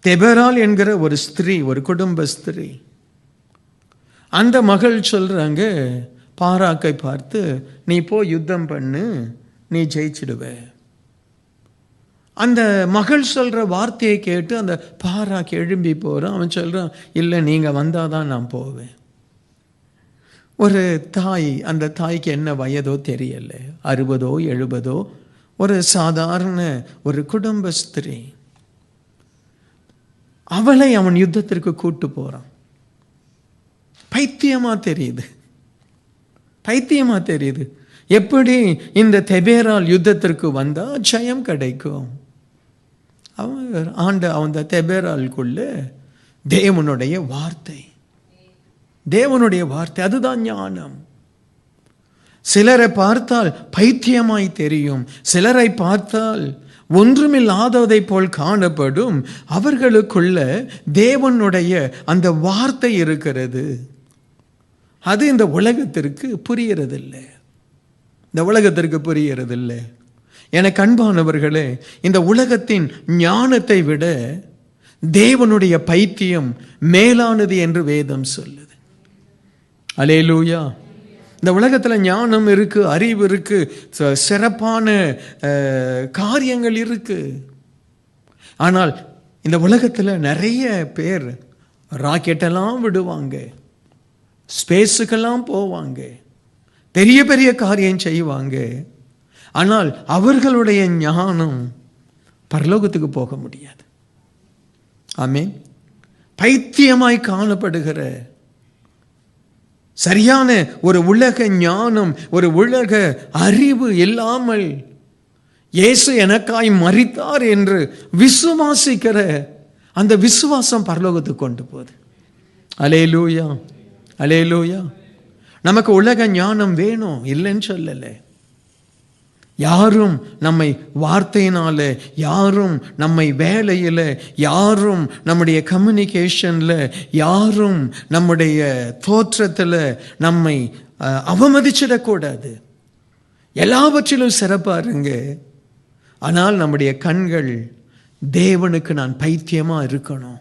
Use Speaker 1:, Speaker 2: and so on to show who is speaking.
Speaker 1: தெபரால் என்கிற ஒரு ஸ்திரீ, ஒரு குடும்ப ஸ்திரீ, அந்த மகள் சொல்றாங்க பாராக்கை பார்த்து, நீ போய் யுத்தம் பண்ணு, நீ ஜெயிச்சிடுவ. அந்த மகள் சொல்ற வார்த்தையை கேட்டு அந்த பாராக்கு எழும்பி போறான். அவன் சொல்றான், இல்லை நீங்க வந்தாதான் நான் போவேன். ஒரு தாய், அந்த தாய்க்கு என்ன வயதோ தெரியல, 60ஓ 70ஓ, ஒரு சாதாரண ஒரு குடும்ப ஸ்திரீ. அவளை அவன் யுத்தத்திற்கு கூட்டு போறான். பைத்தியமா தெரியுது, பைத்தியமா தெரியுது. எப்படி இந்த தெபேரால் யுத்தத்திற்கு வந்தா ஜெயம் கிடைக்கும்? அந்த தெபேராலுக்குள்ள தேவனுடைய வார்த்தை, தேவனுடைய வார்த்தை, அதுதான் ஞானம். சிலரை பார்த்தால் பைத்தியமாய் தெரியும், சிலரை பார்த்தால் ஒன்றுமில்லாததை போல் காணப்படும். அவர்களுக்குள்ள தேவனுடைய அந்த வார்த்தை இருக்கிறது. அது இந்த உலகத்திற்கு புரியறதில்லை, இந்த உலகத்திற்கு புரியறதில்லை. எனக்கு அன்பானவர்களே, இந்த உலகத்தின் ஞானத்தை விட தேவனுடைய பைத்தியம் மேலானது என்று வேதம் சொல்லுது. அல்லேலூயா. இந்த உலகத்தில் ஞானம் இருக்கு, அறிவு இருக்கு, சிறப்பான காரியங்கள் இருக்கு. ஆனால் இந்த உலகத்தில் நிறைய பேர் ராக்கெட்டெல்லாம் விடுவாங்க, ஸ்பேஸுக்கெல்லாம் போவாங்க, பெரிய பெரிய காரியம் செய்வாங்க. ஆனால் அவர்களுடைய ஞானம் பரலோகத்துக்கு போக முடியாது. ஆமென். பைத்தியமாய் காணப்படுகிற சரியான ஒரு உலக ஞானம், ஒரு உலக அறிவு இல்லாமல் இயேசு எனக்காய் மரித்தார் என்று விசுவாசிக்கிற அந்த விசுவாசம் பரலோகத்துக்கு கொண்டு போகுது. அல்லேலூயா, அல்லேலூயா. நமக்கு உலக ஞானம் வேணும், இல்லைன்னு சொல்லலை. யாரும் நம்மை வார்த்தையினால, யாரும் நம்மை வேலையில், யாரும் நம்முடைய கம்யூனிகேஷனில், யாரும் நம்முடைய தோற்றத்தில் நம்மை அவமதிச்சிடக்கூடாது. எல்லாவற்றிலும் சிறப்பாக இருங்க. ஆனால் நம்முடைய கண்கள் தேவனுக்கு நான் பைத்தியமாக இருக்கணும்.